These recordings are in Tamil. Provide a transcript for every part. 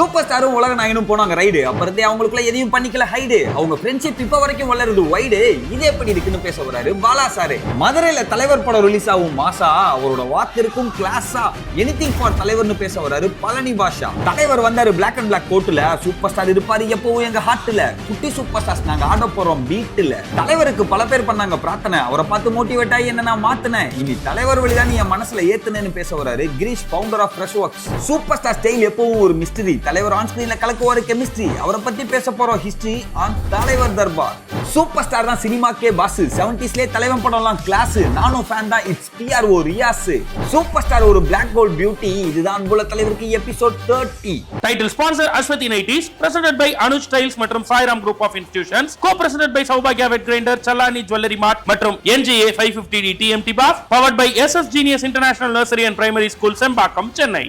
சூப்பர் ஸ்டாரும் உலக நாயனும் போனாங்க ரைடு. அப்புறத்தே அவங்களுக்குள்ள எதையும் பண்ணிக்கல ஹைடு. அவங்க ஃப்ரெண்ட்ஷிப் இப்ப வரைக்கும் வளருது வைடு. இது எப்படி இருக்குன்னு பேச வராரு பாலா சாரு. மதுரையில தலைவர் படம் ரிலீஸ் ஆகும் மாசா. அவரோட வாக்கிற்கும் கிளாஸா எனிதிங் ஃபார் தலைவர்னு பேச வராரு பழனி பாஷா. தலைவர் வந்தாரு பிளாக் அண்ட் பிளாக் கோட்டுல. சூப்பர் ஸ்டார் இருப்பாரு எப்பவும் எங்க ஹார்ட்ல. குட்டி சூப்பர் ஸ்டார்ஸ் நாங்க ஆட போறோம் பீட்ல. தலைவருக்கு பல பேர் பண்ணாங்க பிரார்த்தனை. அவரை பார்த்து மோட்டிவேட் ஆகி என்ன நான் மாத்தினேன். இனி தலைவர் வழிதான் என் மனசுல ஏத்துனேன்னு பேச வராரு Girish, founder of Freshworks. Super star style எப்பவும் ஒரு மிஸ்டரி. தலைவர் ஆன் ஸ்கிரீன்ல கலக்குவாரு கெமிஸ்ட்ரி. அவரை பத்தி பேச போறோம் ஹிஸ்டரி ஆன் தலைவர் தர்பார். சூப்பர் ஸ்டார் தான் சினிமாக்கே பாஸ். 70ஸ்லயே தலைவன் படம்லாம் கிளாஸ். நானும் ஃபேன் தான். It's PRO Riyaz. Super star ஒரு பிளாக் கோல்ட் பியூட்டி. இதுதான் அன்புள்ள தலைவருக்கு episode 30. Title sponsor Aswathi nighties, presented by Anuj styles மற்றும் Sairam group of institutions, co presented by சௌபாக்யா wet grinder, Challani jewellery mart மற்றும் NGA 550D TMT bars, powered by SS Genius International Nursery and Primary School, Sembakkam, Chennai.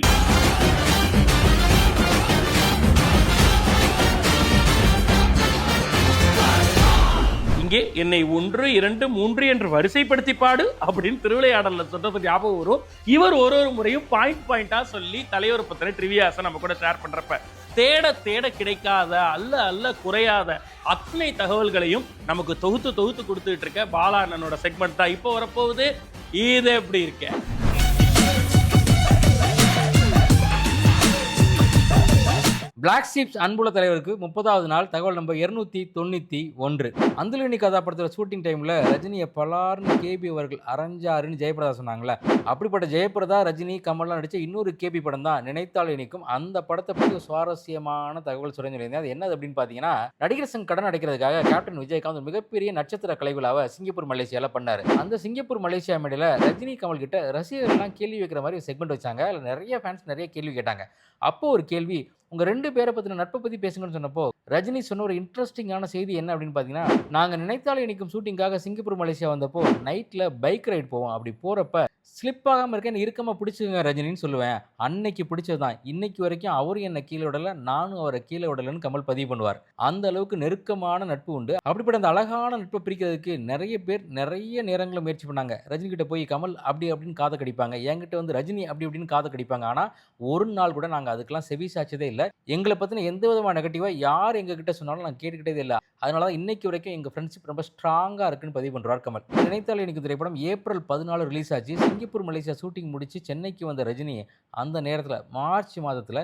என்னை 1, 2, 3 என்று வரிசைப்படுத்தி பாடு அப்படின்னு திருவிளையாடல்ல சொல்றது ஞாபகம் வரும். இவர் ஒரு முறையும் பாயிண்டா சொல்லி தலைவர் பத்தின ட்ரிவியாஸை நம்ம கூட ஷேர் பண்றப்ப தேட தேட கிடைக்காத அல்ல குறையாத அத்தனை தகவல்களையும் நமக்கு தொகுத்து கொடுத்துட்டு இருக்க பாலா அண்ணனோட செக்மெண்ட் தான் இப்போ வரப்போகுது. இது எப்படி இருக்க? பிளாக் ஷீப்ஸ் அன்புள்ள தலைவருக்கு 30வது நாள். தகவல் நம்பர் 291. அந்துலினி கதாபடத்தில் ஷூட்டிங் டைமில் ரஜினியை பலார்னு கேபி அவர்கள் அரைஞ்சாருன்னு ஜெயபிரதா சொன்னாங்களே. அப்படிப்பட்ட ஜெயபிரதா, ரஜினி, கமல்லாம் நடித்த இன்னொரு கேபி படம் தான் நினைத்தால் இனிக்கும். அந்த படத்தை பற்றி சுவாரஸ்யமான தகவல் சொல்லியிருந்தேன். அது என்னது அப்படின்னு பார்த்தீங்கன்னா, நடிகர் சங்க கடன் அடைக்கிறதுக்காக கேப்டன் விஜயகாந்த் மிகப்பெரிய நட்சத்திர கலை விழாவை சிங்கப்பூர் மலேசியாவில் பண்ணார். அந்த சிங்கப்பூர் மலேசியா மேடையில் ரஜினி, கமல் கிட்ட ரசிகர்கள்லாம் கேள்வி வைக்கிற மாதிரி ஒரு செக்மெண்ட் வச்சாங்க. அதில் நிறைய ஃபேன்ஸ் நிறைய கேள்வி கேட்டாங்க. அப்போ ஒரு கேள்வி, உங்கள் 2 பேரை பற்றின நட்பை பற்றி பேசுங்கன்னு சொன்னப்போ ரஜினி சொன்ன ஒரு இன்ட்ரெஸ்டிங்கான செய்தி என்ன அப்படின்னு பார்த்தீங்கன்னா, நாங்கள் நினைத்தாலே இன்றைக்கும் ஷூட்டிங்காக சிங்கப்பூர் மலேசியா வந்தப்போ நைட்டில் பைக் ரைட் போவோம். அப்படி போகிறப்ப ஸ்லிப் ஆகாமல் இருக்க என்ன இறுக்கமாக பிடிச்சிங்க ரஜினின்னு சொல்லுவேன். அன்னைக்கு பிடிச்சது தான். இன்னைக்கு வரைக்கும் அவரும் என்னை கீழே விடலை, நானும் அவரை கீழே விடலைன்னு கமல் பதிவு பண்ணுவார். அந்த அளவுக்கு நெருக்கமான நட்பு உண்டு. அப்படிப்பட்ட அந்த அழகான நட்பை பிரிக்கிறதுக்கு நிறைய பேர் நிறைய நேரங்களில் முயற்சி பண்ணாங்க. ரஜினி கிட்ட போய் கமல் அப்படி அப்படின்னு காதை கடிப்பாங்க, என்கிட்ட வந்து ரஜினி அப்படி அப்படின்னு காதை கடிப்பாங்க. ஆனால் ஒரு நாள் கூட நாங்கள் அதுக்கெல்லாம் செவி சாச்சதே இல்லை. எங்களை பற்றின எந்த விதமான நெகட்டிவாக யார் எங்ககிட்ட சொன்னாலும் நான் கேட்டுக்கிட்டே இல்லை. அதனால தான் இன்னைக்கு வரைக்கும் எங்கள் ஃப்ரெண்ட்ஷிப் ரொம்ப ஸ்ட்ராங்காக இருக்குன்னு பதிவு பண்ணுறார் கமல். நினைத்தால் எனக்கு திரைப்படம் ஏப்ரல் 14 ரிலீஸ் ஆச்சு. சிங்கப்பூர் மலேசியா ஷூட்டிங் முடிச்சு சென்னைக்கு வந்த ரஜினி அந்த நேரத்தில் மார்ச் மாதத்தில்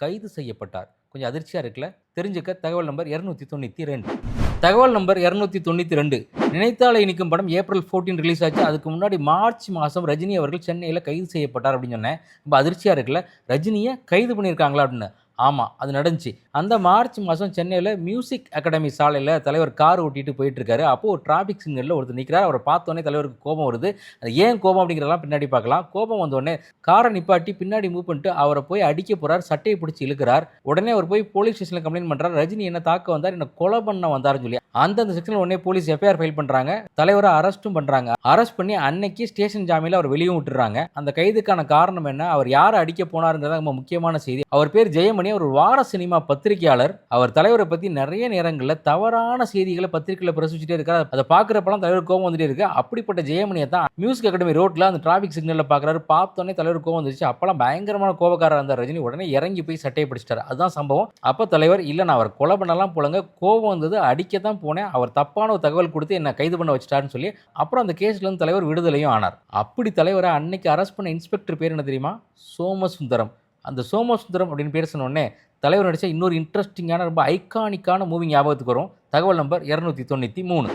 கைது செய்யப்பட்டார். கொஞ்சம் அதிர்ச்சியாக இருக்குல்ல? தெரிஞ்சுக்க தகவல் நம்பர் 292. தகவல் நம்பர் 292. நினைத்தாலே இனிக்கும் படம் ஏப்ரல் 14 ரிலீஸ் ஆச்சு. அதுக்கு முன்னாடி மார்ச் மாதம் ரஜினி அவர்கள் சென்னையில் கைது செய்யப்பட்டார் அப்படின்னு சொன்னேன். ரொம்ப அதிர்ச்சியாக இருக்குல்ல? ரஜினியை கைது பண்ணியிருக்காங்களா அப்படின்னு. ஆமாம், அது நடந்துச்சு. அந்த மார்ச் மாதம் சென்னையில் மியூசிக் அகாடமி சாலையில் தலைவர் கார் ஓட்டிகிட்டு போயிட்டுருக்காரு. அப்போது ஒரு டிராஃபிக் சிக்னலில் ஒருத்தர் நிற்கிறார். அவரை பார்த்தோன்னே தலைவருக்கு கோபம் வருது. அது ஏன் கோபம் அப்படிங்கிறதெல்லாம் பின்னாடி பார்க்கலாம். கோபம் வந்தோடனே காரை நிப்பாட்டி பின்னாடி மூவ் பண்ணிட்டு அவரை போய் அடிக்க போகிறார். சட்டையை பிடிச்சி இழுக்கிறார். உடனே அவர் போய் போலீஸ் ஸ்டேஷனில் கம்ப்ளைண்ட் பண்ணுறாரு. ரஜினி என்ன தாக்க வந்தார், என்ன கொலை பண்ண வந்தாருன்னு சொல்லி அந்த செக்ஷனில் உடனே போலீஸ் FIR ஃபைல் பண்ணுறாங்க. தலைவரை அரெஸ்ட்டும் பண்ணுறாங்க. அரெஸ்ட் பண்ணி அன்னைக்கு ஸ்டேஷன் ஜாமீனில் அவர் வெளியும் விட்டுறாங்க. அந்த கைதுக்கான காரணம் என்ன, அவர் யாரை அடிக்க போனாருங்கிறத ரொம்ப முக்கியமான செய்தி. அவர் பேர் ஜெயமணி. ஒரு வார சினிமா பத்திரிகையாளர். அவர் தலைவரை பற்றி நிறைய நேரங்களில் தவறான செய்திகளை பத்திரிகையில் பிரசுரிச்சுட்டே இருக்காரு. அதை பார்க்குறப்பெல்லாம் தலைவர் கோபம் வந்துட்டே இருக்கு. அப்படிப்பட்ட ஜெயமணியை தான் மியூசிக் அகாடமி ரோட்டில் அந்த டிராஃபிக் சிக்னலில் பார்க்குறாரு. பார்த்தோன்னே தலைவர் கோபம் வந்துச்சு. அப்போல்லாம் பயங்கரமான கோபக்காரர் இருந்தார் ரஜினி. உடனே இறங்கி போய் சட்டையை பிடிச்சிட்டாரு. அதுதான் சம்பவம். அப்போ தலைவர், இல்லை நான் அவர் கொலை பண்ணலாம் போலங்க, கோபம் வந்தது, அடிக்கத்தான் போனேன், அவர் தப்பான ஒரு தகவல் கொடுத்து என்னை கைது பண்ண வச்சிட்டாருன்னு சொல்லி அப்புறம் அந்த கேஸ்லேருந்து தலைவர் விடுதலையும் ஆனார். அப்படி தலைவரை அன்னைக்கு அரெஸ்ட் பண்ண இன்ஸ்பெக்டர் பேர் என்ன தெரியுமா? சோமசுந்தரம். அந்த சோமசுந்தரம் அப்படின்னு பேர் சொன்னோடனே தலைவர் நடித்த இன்னொரு இன்ட்ரெஸ்டிங்கான ரொம்ப ஐகானிக்கான மூவி ஞாபகத்துக்கு வரும். தகவல் நம்பர் 293.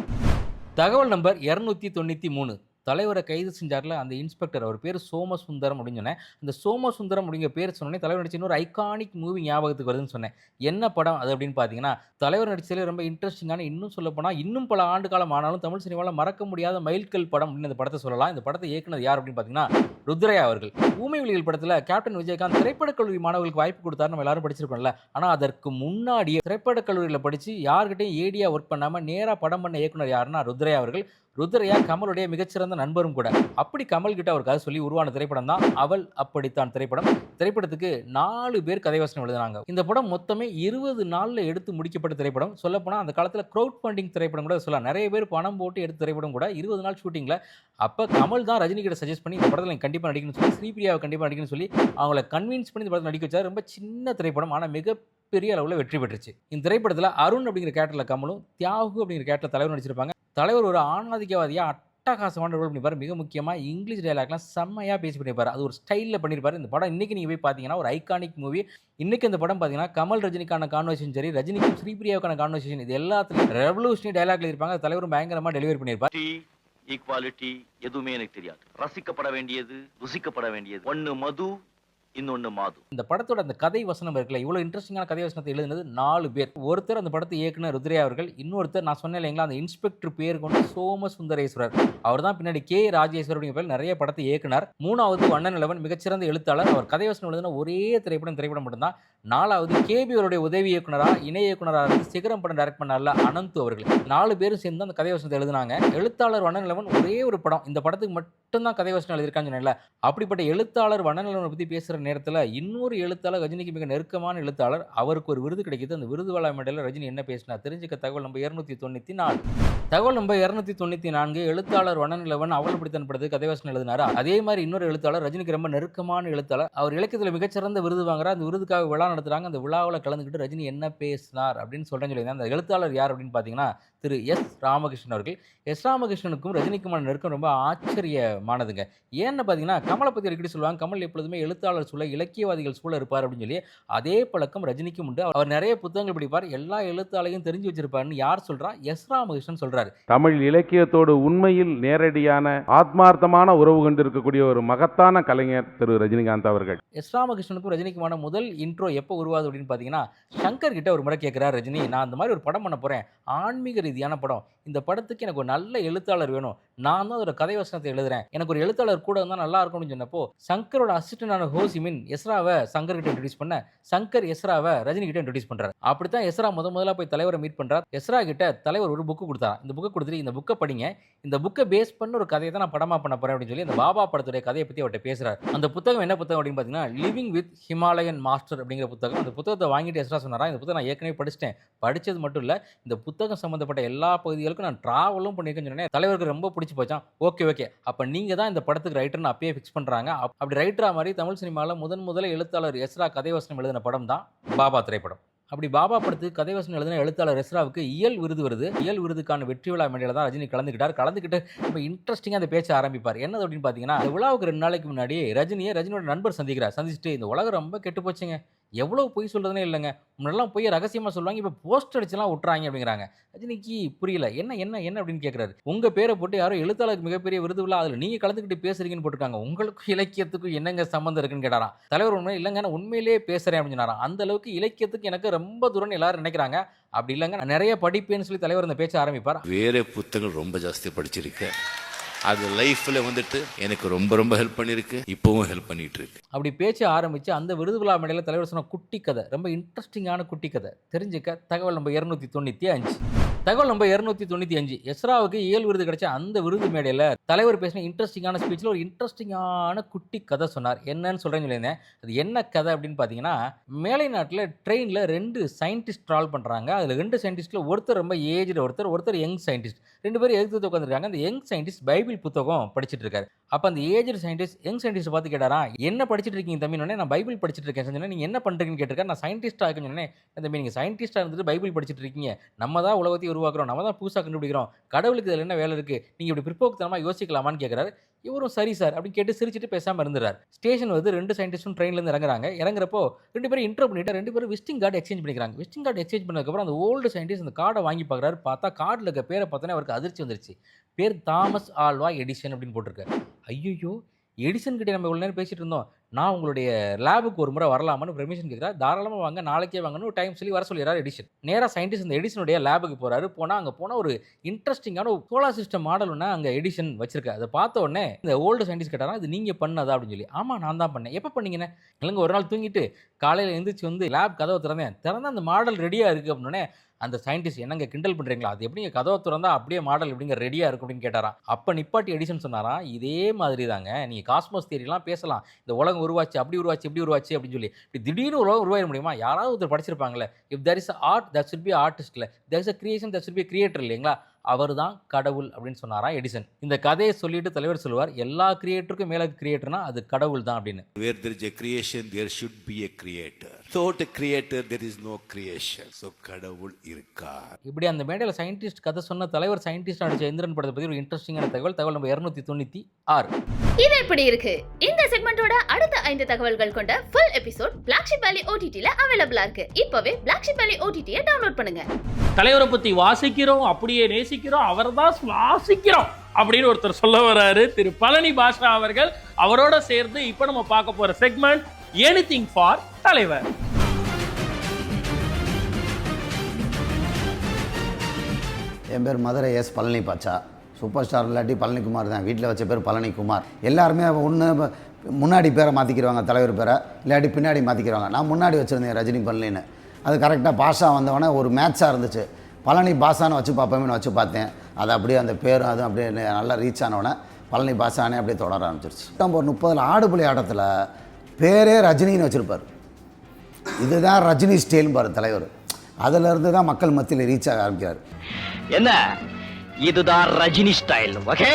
தகவல் நம்பர் 293. தலைவரை கைது செஞ்சார்ல அந்த இன்ஸ்பெக்டர், அவர் பேர் சோமசுந்தரம் அப்படின்னு சொன்னேன். அந்த சோமசுந்தரம் அப்படிங்கிற பேர் சொன்னோன்னே தலைவர் நடிச்ச இன்னொரு ஐகானிக் மூவி ஞாபகத்துக்கு வருதுன்னு சொன்னேன். என்ன படம் அது அப்படின்னு பார்த்தீங்கன்னா, தலைவர் நடிச்சதுலேயே ரொம்ப இன்ட்ரெஸ்டிங்கான, இன்னும் சொல்லப்போனால் இன்னும் பல ஆண்டு காலம் ஆனாலும் தமிழ் சினிமாவில் மறக்க முடியாத மைல்கல் படம் அப்படின்னு இந்த படத்தை சொல்லலாம். இந்த படத்தை இயக்குனது யார் அப்படின்னு பார்த்தீங்கன்னா, ருத்ரையா அவர்கள். ஊமை விழிகள் படத்தில் கேப்டன் விஜயகாந்த் திரைப்படக் கல்லூரி மாணவர்களுக்கு வாய்ப்பு கொடுத்தாரு. நம்ம எல்லாரும் படிச்சிருக்கோம்ல. ஆனால் அதற்கு முன்னாடியே திரைப்படக் கல்லூரியில் படித்து யார்கிட்டையும் ஏடியா ஒர்க் பண்ணாமல் நேராக படம் பண்ண இயக்குனர் யாருன்னா ருத்ரையா அவர்கள். ருத்ரையா கமலுடைய மிகச்சிறந்த நண்பரும் கூட. அப்படி கமல் கிட்ட அவர் கதை சொல்லி உருவான திரைப்படம் தான் அவள் அப்படித்தான் திரைப்படம். திரைப்படத்துக்கு 4 பேர் கதைவசனம் எழுதினாங்க. இந்த படம் மொத்தமே 20 நாள்ல எடுத்து முடிக்கப்பட்ட திரைப்படம். சொல்லப்போனா அந்த காலத்துல க்ரௌட் ஃபண்டிங் திரைப்படம் கூட சொல்லலாம். நிறைய பேர் பணம் போட்டு எடுத்த திரைப்படம் கூட 20 நாள் ஷூட்டிங்ல. அப்ப கமல் தான் ரஜினி கிட்ட சஜஸ்ட் பண்ணி இந்த படத்துல நீங்க கண்டிப்பா நடிக்கணும்னு சொல்லி ஸ்ரீபிரியாவை கண்டிப்பா நடிக்கணும்னு சொல்லி அவங்கள கன்வின்ஸ் பண்ணி இந்த படத்துல நடிக்க வச்சாரு. ரொம்ப சின்ன திரைப்படம், ஆனா மிகப்பெரிய அளவுல வெற்றி பெற்றுச்சு. இந்த திரைப்படத்துல அருண் அப்படிங்கிற கேரக்டர்ல கமலும், தியாகு அப்படிங்கிற கேரக்டர்ல தலைவர் நடிச்சிருப்பாங்க. தலைவர் ஒரு ஆணாதிக்கவாதியா அட்டகாசமான ரோல் பண்ணிப்பாரு. மிக முக்கியமா இங்கிலீஷ் டயலாக்லாம் செம்மையா பேசி பண்ணியிருப்பாரு. அது ஒரு ஸ்டைலில் பண்ணியிருப்பாரு. இந்த படம் இன்னைக்கு நீங்க போய் பார்த்தீங்கன்னா ஒரு ஐகானிக் மூவி. இன்னைக்கு இந்த படம் பார்த்தீங்கன்னா கமல் ரஜினிக்கான கான்வர்சேஷன் சரி, ரஜினிக்கும் ஸ்ரீபிரியாவுக்கான கான்வர்சேஷன், இது எல்லாத்துலையும் ரெவல்யூஷனரி டயலாக்ல இருப்பாங்க. தலைவரும் பயங்கரமா டெலிவரி பண்ணியிருப்பார். ஈக்குவாலிட்டி எதுவுமே எனக்கு தெரியாது. ரசிக்கப்பட வேண்டியது, ருசிக்கப்பட வேண்டியது. ஒன்னு மது, இன்னொன்னு மாது. இந்த படத்தோட அந்த கதை வசனம் இருக்குல்ல, இவ்வளவு இன்ட்ரெஸ்டிங்கான கதை வசனத்தை எழுதினது 4 பேர். ஒருத்தர் அந்த படத்தை இயக்குனர் ருத்ரையா அவர்கள், இன்னொருத்தர் நான் சொன்னேன் இல்லைங்களா அந்த இன்ஸ்பெக்டர் பேர் கொண்ட சோமசுந்தரேஸ்வரர், அவர் தான் பின்னாடி கே ராஜேஸ்வர் அப்படிங்கிற பேர் நிறைய படத்தை இயக்குனர். 3வது வண்ணன் இலவன், மிகச்சிறந்த எழுத்தாளர். அவர் கதை வசனம் எழுதின ஒரே திரைப்படம் மட்டும்தான். 4வது கேபி அவருடைய உதவி இயக்குனரா இணை இயக்குனராக இருந்து சிகரம் படம் டைரக்ட் பண்ணார்ல அனந்து அவர்கள். 4 பேரும் சேர்ந்து அந்த கதை வசனத்தை எழுதினாங்க. எழுத்தாளர் வண்ணன் இலவன் ஒரே ஒரு படம், இந்த படத்துக்கு மட்டும்தான் கதை வசனம் எழுதியிருக்கான்னு சொன்னேன்ல. அப்படிப்பட்ட எழுத்தாளர் வண்ணன் இலவனை பத்தி பேசுற நேரத்தில் இன்னொரு எழுத்தாளர் ரஜினிக்கு மிக நெருக்கமான எழுத்தாளர், அவருக்கு ஒரு விருது கிடைக்குது. அந்த விருது விழா மேடையில் ரஜினி என்ன பேசினா தெரிஞ்சுக்க தகவல் நம்பர் 294. தகவல் நம்பர் 294. எழுத்தாளர் வண்ணன் இலவன் அவள் பிடித்தன் படத்துக்கு கதைவசனம் எழுதினாரு. அதே மாதிரி இன்னொரு எழுத்தாளர் ரஜினிக்கு ரொம்ப நெருக்கமான எழுத்தாளர், அவர் இலக்கியத்தில் மிகச்சிறந்த விருது வாங்குறார். அந்த விருதுக்காக விழா நடத்துறாங்க. அந்த விழாவில் கலந்துக்கிட்டு ரஜினி என்ன பேசினார் அப்படின்னு சொல்றேன்னு சொல்லியிருந்தேன். அந்த எழுத்தாளர் யார் அப்படின்னு பார்த்தீங்கன்னா திரு எஸ் ராமகிருஷ்ணன் அவர்கள். எஸ் ராமகிருஷ்ணனுக்கும் ரஜினிக்குமான நெருக்கம் ரொம்ப ஆச்சரியமானதுங்க. ஏன்னு பார்த்தீங்கன்னா கமலை பற்றி அடிக்கடி சொல்லுவாங்க, கமல் எப்பொழுதுமே எழுத்தாளர் சூழல், இலக்கியவாதிகள் சூழல் இருப்பார் அப்படின்னு சொல்லி. அதே பழக்கம் ரஜினிக்கும் உண்டு. அவர் நிறைய புத்தகங்கள் படிப்பார், எல்லா எழுத்தாளையும் தெரிஞ்சு வச்சிருப்பாருன்னு யார் சொல்றா? எஸ் ராமகிருஷ்ணன் சொல்றாரு. தமிழ் இலக்கியத்தோடு உண்மையில் நேரடியான ஆத்மார்த்தமான உறவு கொண்டிருக்கக்கூடிய ஒரு மகத்தான கலைஞர் திரு ரஜினிகாந்த் அவர்கள். எஸ் ராமகிருஷ்ணனுக்கும் ரஜினிக்குமான முதல் இன்ட்ரோ எப்போ உருவாது அப்படின்னு பார்த்தீங்கன்னா சங்கர் கிட்ட ஒரு முறை கேட்கிறார் ரஜினி, நான் அந்த மாதிரி ஒரு படம் பண்ண போறேன், ஆன்மீக ரீதியான படம், இந்த படத்துக்கு எனக்கு ஒரு நல்ல எழுத்தாளர் வேணும், நான் தான் அதோட கதை வசனத்தை எழுதுறேன், எனக்கு ஒரு எழுத்தாளர் கூட இருந்தால் நல்லா இருக்கும்னு சொன்னப்போ சங்கரோட அசிஸ்டன்டான ஹோசிமின் எஸ்ராவை சங்கர் கிட்ட இன்ட்ரோடியூஸ் பண்ண, சங்கர் எஸ்ராவை ரஜினி கிட்ட இன்ட்ரோடியூஸ் பண்றாரு. அப்படித்தான் எஸ்ரா முதல்ல போய் தலைவரை மீட் பண்றார். எஸ்ரா கிட்ட தலைவர் ஒரு புக்கு கொடுத்தார். இந்த புக்கை கொடுத்துட்டு இந்த புக்கை படிங்க, இந்த புக்கை பேஸ் பண்ண ஒரு கதையை தான் நான் படமா பண்ண போறேன் அப்படின்னு சொல்லி அந்த பாபா படத்துடைய கதையை பத்தி அவர்கிட்ட பேசுறாரு. அந்த புத்தகம் என்ன புத்தகம் அப்படின்னு பார்த்தீங்கன்னா லிவிங் வித் ஹிமாலயன் மாஸ்டர் அப்படிங்கிற புத்தகம். அந்த புத்தகத்தை வாங்கிட்டு எஸ்ரா சொன்னாரா, இந்த புத்தகம் நான் ஏற்கனவே படிச்சிட்டேன், படிச்சது மட்டும் இல்ல இந்த புத்தகம் சம்பந்தப்பட்ட எல்லா பகுதிகளுக்கும் நான் டிராவலும் பண்ணியிருக்கேன்னு சொன்னேன். தலைவருக்கு ரொம்ப பிடிச்சி போச்சான். ஓகே அப்ப நீங்க தான் இந்த படத்துக்கு ரைட்டர்னு அப்பயே ஃபிக்ஸ் பண்றாங்க. அப்படி ரைட்டரா மாதிரி தமிழ் சினிமாவில் முதல்ல எழுத்தாளர் எஸ்ரா கதைவசனம் எழுதின படம் தான் பாபா திரைப்படம். அப்படி பாபா படத்துக்கு கதைவசனம் எழுதின எழுத்தாளர் எஸ்ராவுக்கு இயல் விருது வருது. இயல் விருதுக்கான வெற்றி விழா மேடையில் தான் ரஜினி கலந்துக்கிட்டு ரொம்ப இன்ட்ரெஸ்டிங்காக அந்த பேச்சை ஆரம்பிப்பார். என்னது அப்படின்னு பார்த்தீங்கன்னா இந்த விழாவுக்கு 2 நாளைக்கு முன்னாடி ரஜினியோட நண்பர் சந்திச்சுட்டு இந்த உலகம் ரொம்ப கெட்டு போச்சுங்க, எவ்வளவு பொய் சொல்றதுனே இல்லைங்க, முன்னெல்லாம் போய் ரகசியமா சொல்லுவாங்க, இப்போ போஸ்ட் அடிச்சுலாம் விட்டுறாங்க அப்படிங்கிறாங்க. ரஜினிக்கு புரியல, என்ன அப்படின்னு கேட்கறாரு. உங்க பேரை போட்டு யாரோ எழுத்தாளருக்கு மிகப்பெரிய விருது விழா, அதில் நீங்க கலந்துக்கிட்டு பேசுறீங்கன்னு போட்டுருக்காங்க, உங்களுக்கும் இலக்கியத்துக்கும் என்னங்க சம்பந்தம் இருக்குன்னு கேட்டாராம். தலைவர் உண்மை இல்லைங்க, நான் உண்மையிலேயே பேசுறேன் அப்படின்னு சொன்னாராம். அந்த அளவுக்கு இலக்கியத்துக்கு எனக்கு ரொம்ப தூரம் எல்லாரும் நினைக்கிறாங்க. அப்படி இல்லைங்க, நான் நிறைய படிப்பேன்னு சொல்லி தலைவர் இந்த பேச்ச ஆரம்பிப்பார். வேற புத்தகங்கள் ரொம்ப ஜாஸ்தி படிச்சிருக்கேன், அது லைஃப்ல வந்துட்டு எனக்கு ரொம்ப ஹெல்ப் பண்ணிருக்கு, இப்பவும் ஹெல்ப் பண்ணிட்டு இருக்கு. அப்படி பேச்ச ஆரம்பிச்சு அந்த விருது விழா மேடையில் தலைவர் சொன்ன குட்டி கதை, ரொம்ப இன்ட்ரெஸ்டிங்கான குட்டி கதை தெரிஞ்சுக்க தகவல் நம்பர் 295. தகவல் நம்பர் 295. எஸ்ராவுக்கு இயல் விருது கிடைச்ச அந்த விருது மேடையில் தலைவர் பேசின இன்ட்ரெஸ்டிங்கான ஸ்பீச்சில் ஒரு இன்ட்ரெஸ்டிங்கான குட்டி கதை சொன்னார். என்னன்னு சொல்றேன்னு சொல்லியிருந்தேன். அது என்ன கதை அப்படின்னு பார்த்தீங்கன்னா மேலை நாட்டில் ட்ரெயினில் 2 சயின்டிஸ்ட் ட்ராவல் பண்ணுறாங்க. அதில் 2 சயின்டிஸ்ட்டில் ஒருத்தர் ரொம்ப ஏஜ்டு, ஒருத்தர் யங் சயின்டிஸ்ட். 2 பேரும் எதிர்த்து உட்காந்துருக்காங்க. அந்த யங் சயின்டிஸ்ட் பைபிள் புத்தகம் படிச்சுட்டு இருக்காரு. அப்போ அந்த ஏஜ்டு சயின்டிஸ்ட் யங் சயின்டிஸ்ட் பார்த்து கேட்டாரா, என்ன படிச்சுட்டு இருக்கீங்க தம்பி? நான் பைபிள் படிச்சுட்டு இருக்கேன் சொன்னேன். நீங்கள் என்ன பண்ணுறீங்கன்னு கேட்டிருக்கேன். நான் சயின்டிஸ்டாக இருக்குன்னு சொன்னேன். தம்பி நீங்கள் சயின்டிஸ்டாக இருந்துட்டு பைபிள் படிச்சுட்டு இருக்கீங்க, நம்ம தான் உலகத்தையும் உருவாக்குறோம், நம்ம தான் புதுசாக கண்டுபிடிக்கிறோம், கடவுளுக்கு இதில் என்ன வேலை இருக்குது, நீங்கள் இப்படி பிற்போக்குத்தனமாக யோசிக்கலாமான்னு கேட்குறாரு. இவரும் சரி சார் அப்படின்னு கேட்டு சிரிச்சுட்டு பேசாமல் இருந்துறாரு. ஸ்டேஷன் வந்து 2 சயின்டிஸ்டும் ட்ரெயின்லேருந்து இறங்குறாங்க. இறங்குறப்போ 2 பேரும் இன்ட்ரோ பண்ணிட்டு 2 பேரும் விசிட்டிங் கார்டு எக்ஸ்சேஞ்ச் பண்ணிக்கிறாங்க. விசிட்டிங் கார்டு எக்ஸ்சேஞ்ச் பண்ணதுக்கப்புறம் அந்த ஓல்டு சயின்டிஸ்ட் அந்த கார்டை வாங்கி பார்க்குறாரு. பார்த்தா கார்டில் இருக்க பேரை பார்த்தோன்னே அவருக்கு அதிர்ச்சி வந்துருச்சு. பேர் தாமஸ் ஆல்வா எடிசன் அப்படின்னு போட்டிருக்காரு. ஐயோ, எடிசன் கிட்டே நம்ம இவ்வளோ நேரம் பேசிட்டு இருந்தோம், நான் உங்களுடைய லேபுக்கு ஒரு முறை வரலாமான்னு பெர்மிஷன் கேட்குறாரு. தாராளமாக வாங்க, நாளைக்கே வாங்கன்னு ஒரு டைம் சொல்லி வர சொல்லிடுறாரு எடிசன். நேராக சயின்டிஸ்ட் இந்த எடிசனுடைய லேபுக்கு போகிறாரு. அங்கே போனால் ஒரு இன்ட்ரெஸ்டிங்கான ஒரு சோலார் சிஸ்டம் மாடல் ஒன்று அங்கே எடிசன் வச்சிருக்காரு. அதை பார்த்த உடனே இந்த ஓல்டு சயின்டிஸ்ட் கேட்டாரா, இது நீங்கள் பண்ணதா அப்படின்னு சொல்லி. ஆமாம் நான் தான் பண்ணேன். எப்போ பண்ணீங்கன்னு? இல்லைங்க, ஒரு நாள் தூங்கிட்டு காலையில் எழுந்திரிச்சு வந்து லேப் கதவை திறந்தா அந்த மாடல் ரெடியாக இருக்குது அப்படின்னே அந்த சயின்டிஸ்ட் என்னங்க கிண்டல் பண்ணுறீங்களா, அது எப்படிங்க கதவை திறந்தா அப்படியே மாடல் எப்படிங்க ரெடியாக இருக்கும் அப்படின்னு கேட்டாராம். அப்போ நிப்பாட்டி எடிசன் சொன்னாராம், இதே மாதிரி தாங்க நீங்கள் காஸ்மோஸ் தியரிலாம் பேசலாம், இந்த உலகம் உருவாச்சு அப்படி உருவாச்சு இப்படி உருவாச்சு அப்படின்னு சொல்லி, இப்படி திடீர்னு உலகம் உருவாயிட முடியுமா? யாராவது ஒருத்தர் படிச்சிருப்பாங்களே, if there is a art that should be artist, there is a creation that should be creator இல்லைங்களா, அவர் தான் கடவுள் அப்படின்னு சொன்னாராம் எடிசன். இந்த கதையை சொல்லிட்டு தலைவர் சொல்லுவார், எல்லா கிரியேட்டருக்கும் மேலே கிரியேட்டர்னா அது கடவுள் தான் அப்படின்னு. Where there is a creation, there should be a creator. Without a creator, there is no creation. So கடவுள் இருக்கார். இப்படி அந்த மேடையில் சயின்டிஸ்ட் கதை சொன்ன தலைவர் சயின்டிஸ்ட் நடிச்ச இந்திரன் படத்தை பற்றி ஒரு இன்ட்ரெஸ்டிங்கான தகவல் நம்ம 296. இது எப்படி இருக்கு? இந்த செக்மெண்டோட அடுத்த 5 தகவல்கள் கொண்ட full episode Black Sheep Valley OTT-ல அவைலபிளா இருக்கு. இப்பவே Black Sheep Valley OTT-ய டவுன்லோட் பண்ணுங்க. தலைவரை பத்தி வாசிக்கிறோம், அப்படியே நேசிக்கிறோம், அவர்தான் சுவாசிக்கிறோம் அப்படின்னு ஒருத்தர் சொல்ல வராரு திரு பழனி பாஷா அவர்கள். அவரோட சேர்ந்து இப்ப நம்ம பார்க்க போற செக்மெண்ட் எனிதிங் ஃபார் தலைவர். என் பேர் Madurai S Palani Basha. Super star இல்லாட்டி பழனிக்குமார் தான். வீட்டில் வச்ச பேர் பழனிக்குமார். எல்லாருமே ஒன்று முன்னாடி பேரை மாற்றிக்கிறவாங்க, தலைவர் பேரை, இல்லாட்டி பின்னாடி மாற்றிக்கிறவாங்க. நான் முன்னாடி வச்சுருந்தேன் ரஜினி பழனின்னு. அது கரெக்டாக பாஷா வந்தவொடனே ஒரு மேட்சாக இருந்துச்சு. பழனி பாஷான்னு வச்சு பார்ப்போமேனு வச்சு பார்த்தேன். அது அப்படியே அந்த பேரும் அதுவும் அப்படியே நல்லா ரீச் ஆனவொடனே பழனி பாஷானே அப்படியே தொடர ஆரம்பிச்சிருச்சு. செப்டம்பர் 30 ஆடுபுலி ஆட்டத்தில் பேரே ரஜினின்னு வச்சுருப்பார். இதுதான் ரஜினி ஸ்டைல்னு பாரு தலைவர். அதிலிருந்து தான் மக்கள் மத்தியில் ரீச் ஆக ஆரம்பிக்கிறார். என்ன இதுதான் ரஜினி ஸ்டைல், ஓகே?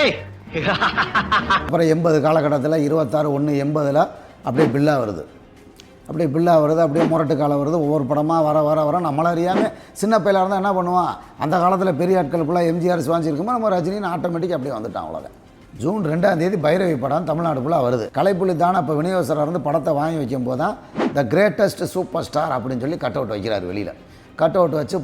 அப்புறம் 80 காலகட்டத்தில் 26/1/80 அப்படியே பில்லா வருது. அப்படியே பில்லா வருது, அப்படியே முரட்டு காலம் வருது. ஒவ்வொரு படமாக வர வர வர நம்மள அறியாமல் சின்ன பையலாக இருந்தால் என்ன பண்ணுவான், அந்த காலத்தில் பெரிய ஆட்களுக்குள்ள எம்ஜிஆர் சிவாஜி இருக்கும்போது நம்ம ரஜினின்னு ஆட்டோமேட்டிக் அப்படியே வந்துட்டான். அவ்வளோதான். ஜூன் 2 பைரவி படம் தமிழ்நாடு ஃபுல்லாக வருது. கலைப்புலி தானே இப்போ விநியோகஸ்தராக இருந்து படத்தை வாங்கி வைக்கும் போது தான் த கிரேட்டஸ்ட் சூப்பர் ஸ்டார் அப்படின்னு சொல்லி கட் அவுட் வைக்கிறார். வெளியில் கட் அவுட் வச்சு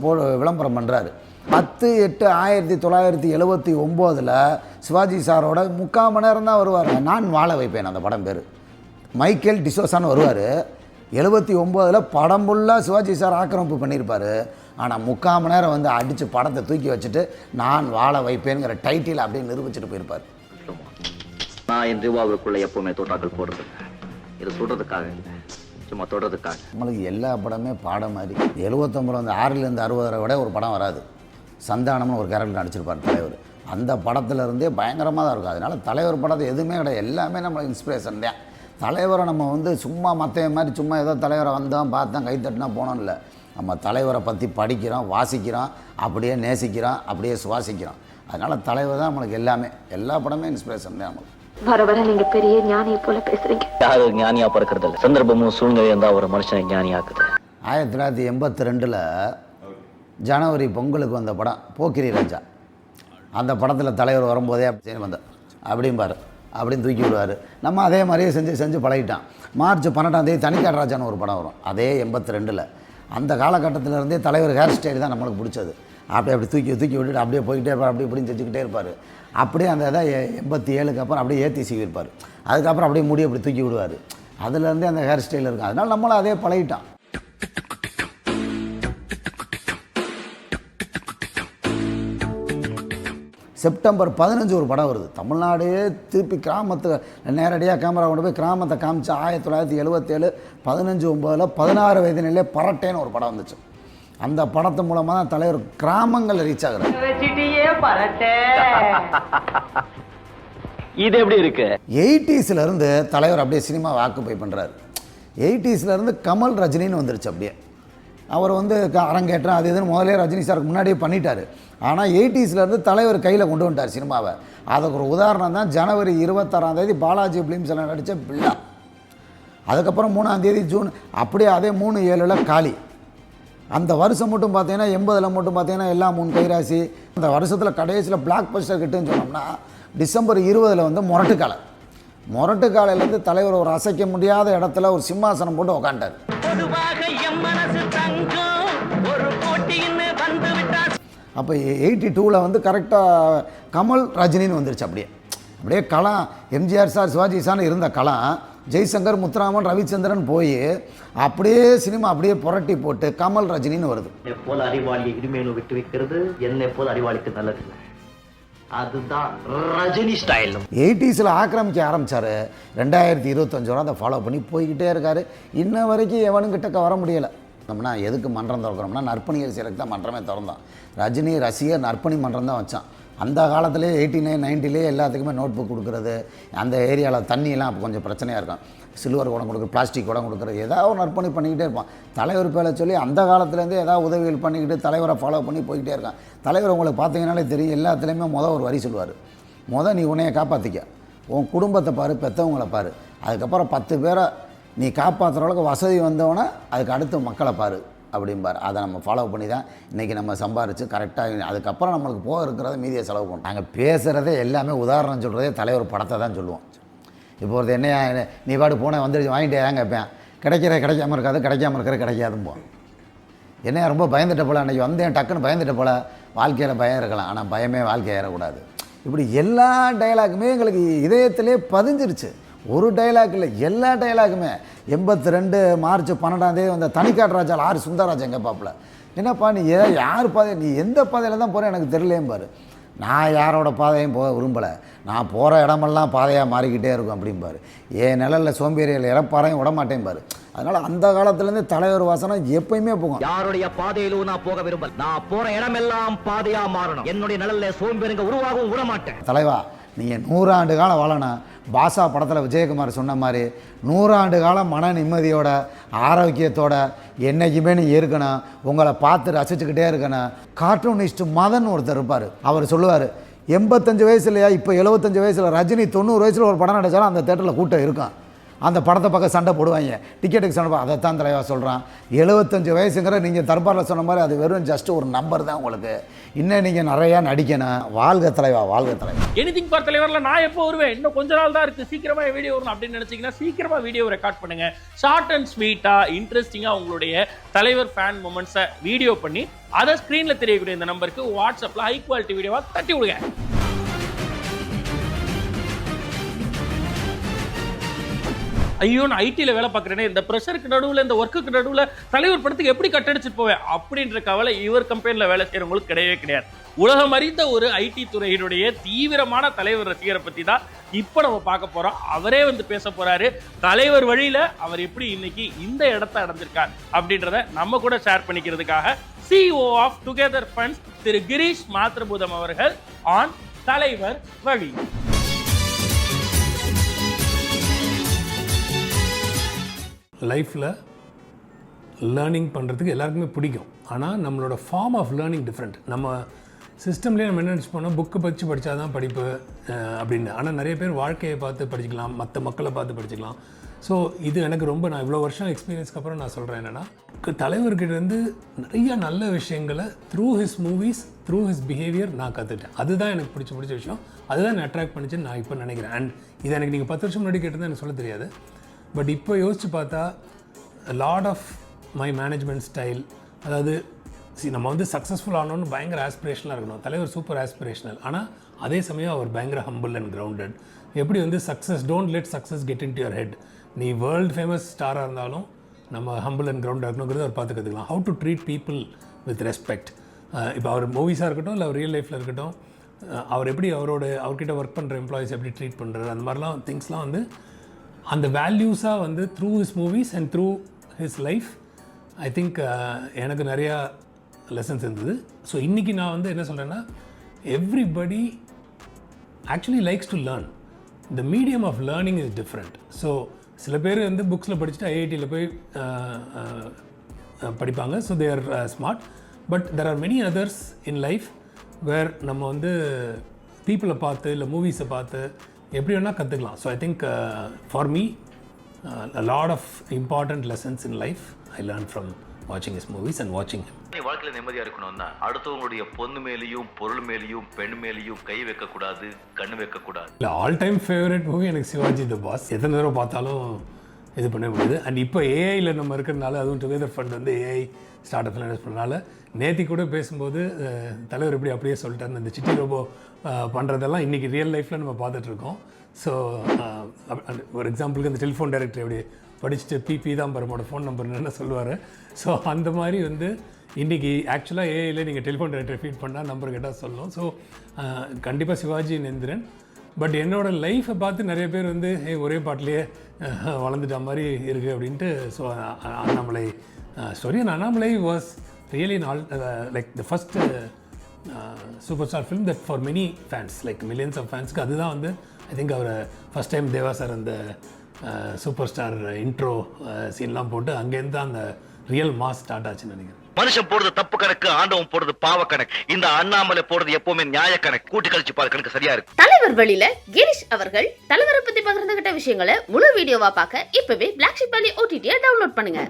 விளம்பரம் பண்ணுறாரு. 10/8/1979 சிவாஜி சாரோட 3/4 மணி நேரம் தான் வருவார். நான் வாழ வைப்பேன் அந்த படம் பேர். மைக்கேல் டிசோசான்னு வருவார். 79 படம் ஃபுல்லாக சிவாஜி சார் ஆக்கிரமிப்பு பண்ணியிருப்பார். ஆனால் 3/4 மணி நேரம் வந்து அடித்து படத்தை தூக்கி வச்சுட்டு நான் வாழ வைப்பேங்கிற டைட்டில் அப்படியே நிரூபிச்சுட்டு போயிருப்பார். நான் என் ரிவால்வருக்குள்ள எப்பவுமே தோட்டாக்கள் போடுறது இது சொல்றதுக்காக இல்லை, சும்மா தொடறதுக்காக. நம்மளுக்கு எல்லா படமே பாடம் மாதிரி. 79 வந்து 6லேருந்து 60 விட ஒரு படம் வராது. சந்தானம்னு ஒரு கேரக்டர் நடிச்சிருப்பார் தலைவர். அந்த படத்துலேருந்தே பயங்கரமாக தான் இருக்கும். அதனால் தலைவர் படத்தை எதுவுமே கிடையாது, எல்லாமே நம்மளுக்கு இன்ஸ்பிரேஷன் தான். தலைவரை நம்ம வந்து சும்மா மற்ற மாதிரி சும்மா ஏதோ தலைவரை வந்தோம் பார்த்தோம் கைத்தட்டினா போனோம் இல்லை. நம்ம தலைவரை பற்றி படிக்கிறோம், வாசிக்கிறோம், அப்படியே நேசிக்கிறோம், அப்படியே சுவாசிக்கிறோம். அதனால் தலைவர் தான் நம்மளுக்கு எல்லாமே. எல்லா படமே இன்ஸ்பிரேஷன் தான் நம்மளுக்கு. வர வர நீங்க பெரிய ஞானியை போல பேசுறீங்க. யாரும் ஞானியா பிறக்கிறது இல்லை, சந்தர்ப்பமும் சூழ்நிலை இருந்தால் ஒரு மனுஷனை ஞானியாக்குது. 1982 ஜனவரி பொங்கலுக்கு வந்த படம் போக்கிரி ராஜா. அந்த படத்தில் தலைவர் வரும்போதே அப்படி வந்தார் அப்படிம்பார், அப்படின்னு தூக்கி விடுவார். நம்ம அதே மாதிரியே செஞ்சு பழகிட்டான். மார்ச் 12 தனிக்காடு ராஜான்னு ஒரு படம் வரும், அதே 82. அந்த காலகட்டத்திலேருந்தே தலைவர் ஹேர் ஸ்டைல் தான் நம்மளுக்கு பிடிச்சது. அப்படி தூக்கி விட்டுட்டு அப்படியே போய்கிட்டே இருப்பார், அப்படி இப்படின்னு செஞ்சுக்கிட்டே இருப்பார். அப்படியே அந்த இதை 87க்கு அப்புறம் அப்படியே ஏற்றி சீவிருப்பார். அதுக்கப்புறம் அப்படியே முடி அப்படி தூக்கி விடுவார். அதுலேருந்தே அந்த ஹேர் ஸ்டைல் இருக்கும். அதனால் நம்மளும் அதே பழகிட்டான். செப்டம்பர் 15 ஒரு படம் வருது. தமிழ்நாடே திருப்பி கிராமத்தை நேரடியாக கேமரா கொண்டு போய் கிராமத்தை காமிச்சு 1977 15/9 16 வயது நிலையிலே பரட்டேன்னு ஒரு படம் வந்துச்சு. அந்த படத்து மூலமாக தான் தலைவர் கிராமங்கள் ரீச் ஆகுறாரு. இது எப்படி இருக்கு? 80s இருந்து தலைவர் அப்படியே சினிமா ஆக்குபை பண்ணுறாரு. 80s இருந்து கமல் ரஜினின்னு வந்துருச்சு. அப்படியே அவர் வந்து அரங்கேற்றம் அது இதுன்னு முதலே ரஜினி சாருக்கு முன்னாடியே பண்ணிட்டார். ஆனால் 80s இருந்து தலைவர் கையில் கொண்டு வந்துட்டார் சினிமாவை. அதுக்கு ஒரு உதாரணம் தான் ஜனவரி 26 பாலாஜி ஃபிலிம்ஸில் நடித்த பில்லா. அதுக்கப்புறம் 3 ஜூன் அப்படியே அதே 3/7 காளி. அந்த வருஷம் மட்டும் பார்த்தீங்கன்னா 80 மட்டும் பார்த்தீங்கன்னா எல்லாம் 3 கைராசி. அந்த வருஷத்தில் கடைசியில் பிளாக் பஸ்டர் கிட்டுன்னு சொன்னோம்னா டிசம்பர் 20 வந்து முரட்டுக்காலை. முரட்டுக்காலையிலேருந்து தலைவர் ஒரு அசைக்க முடியாத இடத்துல ஒரு சிம்மாசனம் போட்டு உக்காண்டார். அப்போ 82 வந்து கரெக்டாக கமல் ரஜினின்னு வந்துருச்சு. அப்படியே களம் எம்ஜிஆர் சார் சிவாஜி சார்னு இருந்த களம் ஜெய்சங்கர் முத்துராமன் ரவிச்சந்திரன் போய் அப்படியே சினிமா அப்படியே புரட்டி போட்டு கமல் ரஜினின்னு வருது. போல அறிவாளி இனிமேலும் விட்டு வைக்கிறது என்னை போல அறிவாளிக்கு நல்லது. அதுதான் ரஜினி ஸ்டைல். 80s ஆக்கிரமிக்க ஆரம்பித்தார். 2025 அதை ஃபாலோ பண்ணி போய்கிட்டே இருக்கார். இன்ன வரைக்கும் எவனும் கிட்டக்க வர முடியலை. நம்மனா எதுக்கு மன்றம் திறக்கிறோம்னா நற்பணிகள் செய்யறதுக்கு தான் மன்றமே திறந்தோம். ரஜினி ரசிகர் நற்பணி மன்றம் தான் வச்சான். அந்த காலத்திலே 89, 90 எல்லாத்துக்குமே நோட் புக் கொடுக்குறது, அந்த ஏரியாவில் தண்ணியெல்லாம் அப்போ கொஞ்சம் பிரச்சனையாக இருக்கும். சில்வர் குடம் கொடுக்குறது, பிளாஸ்டிக் குடம் கொடுக்குறது, ஏதாவது ஒரு நற்பணி பண்ணிக்கிட்டே இருப்பான். தலைவர் பேரை சொல்லி அந்த காலத்துலேருந்தே ஏதாவது உதவிகள் பண்ணிக்கிட்டு தலைவரை ஃபாலோ பண்ணி போய்கிட்டே இருக்கான். தலைவர் உங்களுக்கு பார்த்தீங்கன்னாலே தெரியும், எல்லாத்துலேயுமே ஒரு வரி சொல்லுவார். நீ உன்னையை காப்பாற்றிக்க, உன் குடும்பத்தை பாரு, பெற்றவங்களை பாரு, அதுக்கப்புறம் 10 பேரை நீ காப்பாற்றுற அளவுக்கு வசதி வந்தவொடனே அதுக்கு அடுத்து மக்களை பாரு அப்படிம்பார். அதை நம்ம ஃபாலோ பண்ணி தான் இன்றைக்கி நம்ம சம்பாரித்து கரெக்டாக அதுக்கப்புறம் நம்மளுக்கு போக இருக்கிறத மீதியை செலவு பண்ணுவோம். நாங்கள் பேசுகிறதே எல்லாமே உதாரணம் சொல்கிறதே தலைவர் படத்தை தான் சொல்லுவோம். இப்போ ஒரு என்னையா நீ பாட்டு போனேன் வந்துடுச்சு வாங்கிட்டே ஏன் கேட்பேன், கிடைக்காம இருக்காது, கிடைக்காம இருக்கிற கிடைக்காதும் போவோம். என்னையா ரொம்ப பயந்துட்ட போல, அன்றைக்கி வந்தேன் டக்குன்னு பயந்துட்ட போல. வாழ்க்கையில் பயம் இருக்கலாம், ஆனால் பயமே வாழ்க்கை ஏறக்கூடாது. இப்படி எல்லா டைலாக்குமே எங்களுக்கு இதயத்திலே பதிஞ்சிருச்சு. ஒரு டைலாக் இல்லை, எல்லா டைலாக்குமே. 82 மார்ச் 12 வந்த தனிக்காட்டு ராஜா ஆர் சுந்தரராஜ் எங்கள் பாப்பில், என்னப்பா நீ யார் பாதை, நீ எந்த பாதையில் தான் போகிற எனக்கு தெரியலேயும் பாரு. நான் யாரோட பாதையும் போக விரும்பலை, நான் போகிற இடமெல்லாம் பாதையாக மாறிக்கிட்டே இருக்கும் அப்படிம்பாரு. என் நிழலில் சோம்பேறியில் இறப்பாரையும் விடமாட்டேன் பாரு. அதனால் அந்த காலத்துலேருந்து தலைவர் வாசனம் எப்பயுமே போகும். யாருடைய பாதையிலும் நான் போக விரும்பல, நான் போற இடமெல்லாம் பாதையா மாறணும். என்னுடைய நிழல்ல சோம்பேறிங்க உருவாகவும் விடமாட்டேன். தலைவா நீங்கள் 100 ஆண்டு காலம் வாழணும். பாஷா படத்தில் விஜயகுமார் சொன்ன மாதிரி 100 ஆண்டு காலம் மன நிம்மதியோட ஆரோக்கியத்தோட என்றைக்குமே நீ இருக்கணும். உங்களை பார்த்து ரசிச்சுக்கிட்டே இருக்கணும். கார்ட்டூனிஸ்ட் மதன் ஒருத்தர் இருப்பார். அவர் சொல்லுவார், 85 வயசுலையா இப்போ 75 வயசில் ரஜினி 90 வயசில் ஒரு படம் நடித்தாலும் அந்த தேட்டரில் கூட்டம் இருக்கும். அந்த படத்தை பக்கம் சண்டை போடுவாங்க, டிக்கெட்டுக்கு சண்டை அதைத்தான் தலைவா சொல்கிறான். 75 வயசுங்கிற நீங்கள் தர்பாரில் சொன்ன மாதிரி அது வெறும் ஜஸ்ட் ஒரு நம்பர் தான் உங்களுக்கு. இன்னும் நீங்கள் நிறையா நடிக்கணும். வாழ்க தலைவா, வாழ்க தலைவா. எனிதிங் ஃபார் தலைவர்ல நான் எப்போ வருவேன், இன்னும் கொஞ்ச நாள் தான் இருக்குது, சீக்கிரமாக வீடியோ வரும் அப்படின்னு நினச்சிங்கன்னா சீக்கிரமாக வீடியோ ரெக்கார்ட் பண்ணுங்கள். ஷார்ட் அண்ட் ஸ்வீட்டாக இன்ட்ரெஸ்டிங்காக உங்களுடைய தலைவர் ஃபேன் மூமெண்ட்ஸை வீடியோ பண்ணி அதை ஸ்க்ரீனில் தெரியக்கூடிய இந்த நம்பருக்கு வாட்ஸ்அப்பில் ஹை குவாலிட்டி வீடியோவாக தட்டி விடுங்க. ஐயோ நான் ஐடியில் வேலை பார்க்குறேனே, இந்த ப்ரெஷருக்கு நடுவில் இந்த ஒர்க்குக்கு நடுவில் தலைவர் படத்துக்கு எப்படி கட்டடிச்சிட்டு போவேன் அப்படின்ற கவலை இவர் கம்பெனியில் வேலை செய்கிறவங்களுக்கு கிடையவே கிடையாது. உலகம் அறிந்த ஒரு ஐடி துறையினுடைய தீவிரமான தலைவர் ரசிகரை பற்றி தான் இப்போ நம்ம பார்க்க போகிறோம். அவரே வந்து பேச போகிறாரு. தலைவர் வழியில் அவர் எப்படி இன்னைக்கு இந்த இடத்த அடைஞ்சிருக்கார் அப்படின்றத நம்ம கூட ஷேர் பண்ணிக்கிறதுக்காக CEO of together funds Thiru Girish Mathrubootham அவர்கள் ஆன் தலைவர் வழி. லைஃப்பில் லேர்னிங் பண்ணுறதுக்கு எல்லாருக்குமே பிடிக்கும். ஆனால் நம்மளோட ஃபார்ம் ஆஃப் லேர்னிங் டிஃப்ரெண்ட். நம்ம சிஸ்டம்லேயே நம்ம என்ன நினச்சிப்போம், புக்கு படித்தா தான் படிப்பு அப்படின்னு. ஆனால் நிறைய பேர் வாழ்க்கையை பார்த்து படிச்சுக்கலாம், மற்ற மக்களை பார்த்து படிச்சுக்கலாம். ஸோ இது எனக்கு ரொம்ப, நான் இவ்வளோ வருஷம் எக்ஸ்பீரியன்ஸ்க்கு அப்புறம் நான் சொல்கிறேன் என்னென்னா, தலைவர்கிட்டேருந்து நிறைய நல்ல விஷயங்களை through his movies, through his behaviour நான் கற்றுட்டேன். அதுதான் எனக்கு பிடிச்ச விஷயம். அதுதான் என்னை அட்ராக்ட் பண்ணிச்சுன்னு நான் இப்போ நினைக்கிறேன். அண்ட் இதை எனக்கு நீங்கள் 10 வருஷம் முன்னாடி கேட்டிருந்தா எனக்கு சொல்ல தெரியாது. பட் இப்போ யோசிச்சு பார்த்தா lot of my management style, அதாவது நம்ம வந்து சக்ஸஸ்ஃபுல் ஆனோன்னு பயங்கர ஆஸ்பிரேஷனாக இருக்கணும். தலைவர் சூப்பர் ஆஸ்பிரேஷனல், ஆனால் அதே சமயம் அவர் பயங்கர ஹம்பிள் அண்ட் கிரவுண்டட். எப்படி வந்து success, don't let success get in to your head. நீ வேர்ல்டு ஃபேமஸ் ஸ்டாராக இருந்தாலும் நம்ம ஹம்பிள் அண்ட் கிரவுண்டாக இருக்கணுங்கிறது அவர் பார்த்து கற்றுக்கலாம். How to treat people with respect. இப்போ அவர் மூவிஸாக இருக்கட்டும், இல்லை அவர் ரியல் லைஃப்பில் இருக்கட்டும், அவர் எப்படி அவர்கிட்ட ஒர்க் பண்ணுற எம்ப்ளாயிஸ் எப்படி ட்ரீட் பண்ணுறது, அந்த மாதிரிலாம் திங்ஸ்லாம் வந்து அந்த வேல்யூஸாக வந்து through his movies and through his life I think எனக்கு நிறையா லெசன்ஸ் இருந்தது. ஸோ இன்றைக்கி நான் வந்து என்ன சொல்கிறேன்னா, everybody actually likes to learn. The medium of learning is different. So சில பேர் வந்து புக்ஸில் படிச்சுட்டு ஐஐடியில் போய் படிப்பாங்க. So they are smart. But there are many others in life where நம்ம வந்து பீப்புளை பார்த்து இல்லை மூவிஸை பார்த்து எப்படி வேணால் கற்றுக்கலாம். So I think for me a lot of important lessons in life I learned from watching his movies and watching him. நீ வாழ்க்கையில நிம்மதியா இருக்கணும்னா அடுத்தவங்களுடைய பொண்ணு மேலேயும் பொருள் மேலேயும் பெண் மேலேயும் கை வைக்க கூடாது, கண்ணு வைக்க கூடாது. இல்லை, ஆல் டைம் ஃபேவரட் மூவி எனக்கு சிவாஜி த பாஸ். எத்தனை தடவை பார்த்தாலும் இது பண்ண முடியுது. அண்ட் இப்போ ஏஐயில் நம்ம இருக்கிறதுனால, அதுவும் டுகெதர் ஃபண்ட் வந்து ஏஐ ஸ்டார்ட் அப்பில் இன்வெஸ்ட் பண்ணுறதுனால, நேத்தி கூட பேசும்போது தலைவர் எப்படி அப்படியே சொல்லிட்டாரு, இந்த சிட்டி ரோபோ பண்ணுறதெல்லாம் இன்றைக்கி ரியல் லைஃப்பில் நம்ம பார்த்துட்ருக்கோம். ஸோ ஒரு எக்ஸாம்பிளுக்கு இந்த டெலிஃபோன் டைரக்டர் எப்படி படிச்சுட்டு பிபி தான் பரமோட ஃபோன் நம்பர்னு சொல்லுவார். ஸோ அந்த மாதிரி வந்து இன்றைக்கி ஆக்சுவலாக ஏஐயில் நீங்கள் டெலிஃபோன் டைரக்டர் ஃபீட் பண்ணால் நம்பர் கேட்டால் சொல்லணும். ஸோ கண்டிப்பாக சிவாஜி நேந்திரன் பட் என்னோட லைஃப்பை பார்த்து நிறைய பேர் வந்து ஒரே பாட்டிலேயே வளர்ந்துட்ட மாதிரி இருக்குது அப்படின்ட்டு. So Annamalai story, and Annamalai was really like the first super star film that for many fans, like millions of ஃபேன்ஸ்க்கு அதுதான் வந்து ஐ திங்க் அவர் ஃபஸ்ட் டைம் தேவா சார் அந்த சூப்பர் ஸ்டார் இன்ட்ரோ சீன்லாம் போட்டு அங்கேருந்து தான் அந்த ரியல் மாஸ் ஸ்டார்ட் ஆச்சுன்னு நினைக்கிறேன். மனுஷன் போடுறது தப்பு கணக்கு, ஆண்டவன் போடுறது பாவ கணக்கு. இந்த அண்ணாமலை போடுறது எப்பவுமே நியாய கணக்கு. கூட்டி கழிச்சு பாரு, கணக்கு சரியா இருக்கு. தலைவர் வழியில கிரீஷ் அவர்கள் தலைவரை பத்தி பகிர்ந்துகிட்ட விஷயங்களை முழு வீடியோவா பார்க்க இப்பவே பிளாக் ஷிப் வேலி OTT டவுன்லோட் பண்ணுங்க.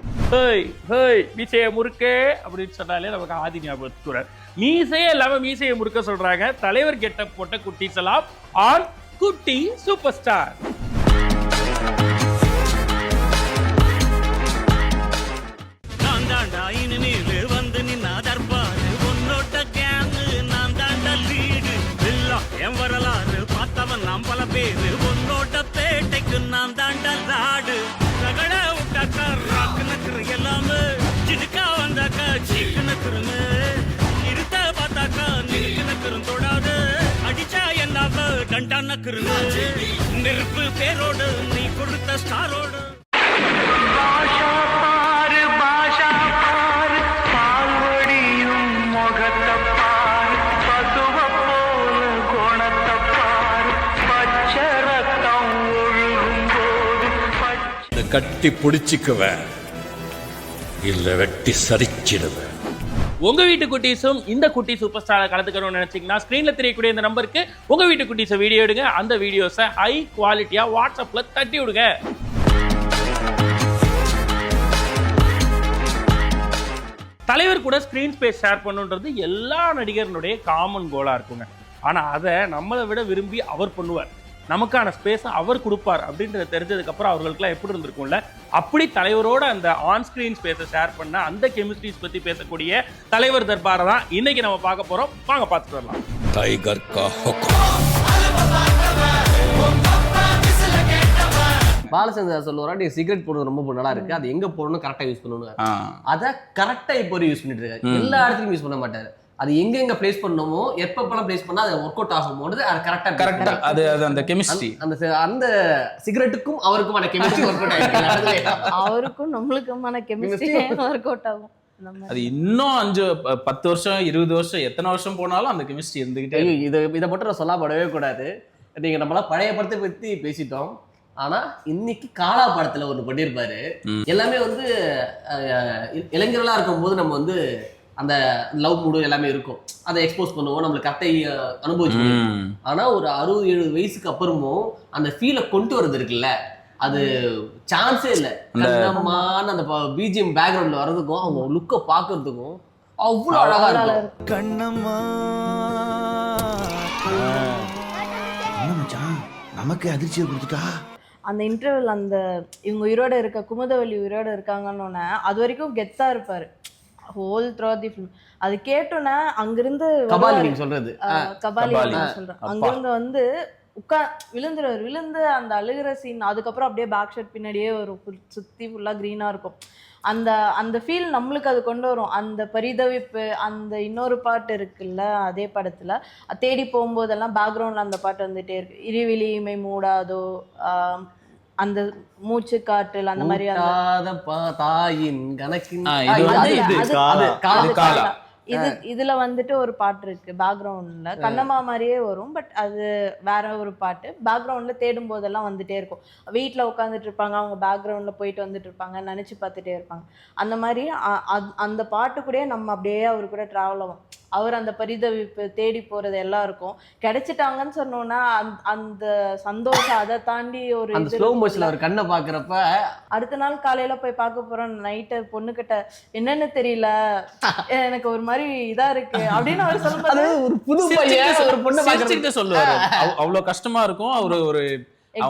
மீசைய முறுக்கே அப்படின்னு சொன்னாலே நமக்கு ஆதி ஞாபகத்துக்கு மீசையே இல்லாம மீசையை முறுக்க சொல்றாங்க. தலைவர் கெட்டப் போட்ட குட்டீஸ் எல்லாம் ஆன் குட்டி சூப்பர் ஸ்டார். வந்து நின்னா தர்பாரு உன்னோட்ட கேங்கு நான் தாண்ட லீடு எல்லாம் என் வரலாறு பார்த்தவன் நாம் பல பேரு உன்னோட்ட பேட்டைக்கு நான் தாண்ட லாடு ரகட விட்டாக்கா ராக்கு நக்குரு எல்லாமே சிடுக்கா வந்தாக்கா சீக்கு நக்குருங்க இருத்த பார்த்தாக்கா நிறுக்கு நக்குரும் தொடாது அடிச்சா என்னாவ டண்டா நக்குருங்க நெருப்பு பேரோடு நீ கொடுத்த ஸ்டாரோடு கட்டி பிடிச்சிக்குவேன், இல்ல வெட்டி சரிச்சிடுவேன். உங்க வீட்டு குட்டீஸும் இந்த குட்டி சூப்பர் ஸ்டார் கலந்துக்கணும்னு நினைச்சீங்கன்னா ஸ்கிரீன்ல தெரியக்கூடிய இந்த நம்பருக்கு உங்க வீட்டு குட்டீஸை வீடியோ எடுங்க. அந்த வீடியோஸை ஹை குவாலிட்டியா வாட்ஸ்அப்ல தட்டி விடுங்க. தலைவர் கூட ஸ்கிரீன் ஸ்பேஸ் ஷேர் பண்ணுன்றது எல்லா நடிகர்களுடைய காமன் கோலா இருக்குங்க. ஆனா அதை நம்மளை விட விரும்பி அவர் பண்ணுவார். நமக்கான ஸ்பேஸை அவர் கொடுப்பார் அப்படின்றத தெரிஞ்சதுக்கு அப்புறம் அவர்களுக்குலாம் எப்படி இருந்திருக்கும்ல. அப்படி தலைவரோட அந்த ஆன் ஸ்கிரீன் ஸ்பேஸை ஷேர் பண்ண அந்த கெமிஸ்ட்ரிஸ் பத்தி பேசக்கூடிய தலைவர் தர்பாரை தான் இன்னைக்கு நம்ம பார்க்க போறோம். வாங்க பார்த்துட்டு வரலாம். டைகர் கா ஹுக்கும். பாலச்சந்திரன் சொல்லுவாரா, நீ சிகரெட் போடுறது ரொம்ப நல்லா இருக்கு, அது எங்க போடணும் கரெக்டா யூஸ் பண்ணணும். அதை கரெக்டா இப்போ யூஸ் பண்ணிட்டு இருக்காரு. எல்லா இடத்துலயும் யூஸ் பண்ண மாட்டாரு. அது எங்க பிளேஸ் பண்ணணுமோ எப்பப்பெல்லாம் பிளேஸ் பண்ணா அது ஒர்க் அவுட் ஆகும்போது அது கரெக்டா அது அந்த கெமிஸ்ட்ரி அந்த சிகரெட்டுக்கும் அவருக்குமான கெமிஸ்ட்ரி ஒர்க் அவுட் ஆயிருக்கு. அவருக்கும் நம்மளுக்குமான கெமிஸ்ட்ரி ஒர்க் அவுட் ஆகும். அது இன்னும் 5-10 வருஷம் 20 வருஷம் எத்தனை வருஷம் போனாலும் அந்த கெமிஸ்ட்ரி இருந்துகிட்டே. இதை மட்டும் நான் சொல்லப்படவே கூடாது. நீங்க நம்மளாம் பழைய படத்தை பத்தி பேசிட்டோம். ஆனா இன்னைக்கு காலா படத்துல ஒண்ணு பண்ணியிருப்பாரு. எல்லாமே வந்து இளைஞர்களா இருக்கும் போது நம்ம வந்து அந்த லவ் மூடு எல்லாமே இருக்கும், அதை எக்ஸ்போஸ் பண்ணுவோம், நம்மளுக்கு கத்தை அனுபவிச்சுக்கணும். ஆனா ஒரு 60-70 வயசுக்கு அப்புறமும் அந்த ஃபீலை கொண்டு வரது இருக்குல்ல, அது சான்ஸே இல்லை. கண்ணம்மான அந்த பிஜிஎம் பேக்ரவுண்ட்ல வர்றதுக்கும் அவங்க லுக்கை பாக்குறதுக்கும் அவ்வளவு அழகா இருக்கும். கண்ணம்மா நமக்கு அதிர்ச்சியை கொடுத்துட்டா. அந்த இன்டர்வல் அந்த இவங்க உயிரோட இருக்க குமுதவல்லி உயிரோட இருக்காங்கன்னு அது வரைக்கும் கெத்தா இருப்பாரு ஹோல் த்ரூ தி ஃபிலிம். அது கேட்டோன்னா அங்கிருந்து சொல்றது கபாலி சொல்றேன், அங்கிருந்து வந்து விழுந்து அந்த அழுகிற சீன், அதுக்கப்புறம் அப்படியே பேக் ஷாட் பின்னாடியே ஒரு சுத்தி ஃபுல்லா கிரீனா இருக்கும். அந்த அந்த ஃபீல் நம்மளுக்கு அது கொண்டு வரும். அந்த பரிதவிப்பு, அந்த இன்னொரு பாட்டு இருக்குல்ல அதே படத்துல தேடி போகும்போதெல்லாம் பேக்ரவுண்ட்ல அந்த பாட்டு வந்துட்டே இருக்கு. இருவிழி இமை மூடாதோ, அந்த மூச்சு காற்றல், அந்த மாதிரி தாயின் கணக்கின் இதுல வந்துட்டு ஒரு பாட்டு இருக்கு பேக்ரவுண்ட்ல, கண்ணம்மா மாதிரியே வரும். பட் அது வேற ஒரு பாட்டு. பேக்ரவுண்ட்ல தேடும் போதெல்லாம் வந்துட்டே இருக்கும். வீட்டுல உட்காந்துட்டு இருப்பாங்க, அவங்க பேக்ரவுண்ட்ல போயிட்டு வந்துட்டு இருப்பாங்க, நினைச்சு பார்த்துட்டே இருப்பாங்க. அந்த மாதிரி அந்த பாட்டு கூட நம்ம அப்படியே அவரு கூட டிராவல் ஆகும். அவர் அந்த பரிதவிப்பு தேடி போறது எல்லாம் இருக்கும். கிடைச்சிட்டாங்கன்னு சொன்னோம்னா அந்த சந்தோஷம், அதை தாண்டி ஒரு ஸ்லோ மோஷன்ல ஒரு கண்ணை பாக்குறப்ப அடுத்த நாள் காலையில போய் பார்க்க போறோம், நைட்டு பொண்ணுகிட்ட என்னன்னு தெரியல, எனக்கு ஒரு மாதிரி இதா இருக்கு அப்படின்னு அவர் சொல்லும்போது ஒரு புது பையன் ஒரு பொண்ணு பார்த்துட்டு சொல்லுவாரு. அவ்வளவு கஷ்டமா இருக்கும். அவரு ஒரு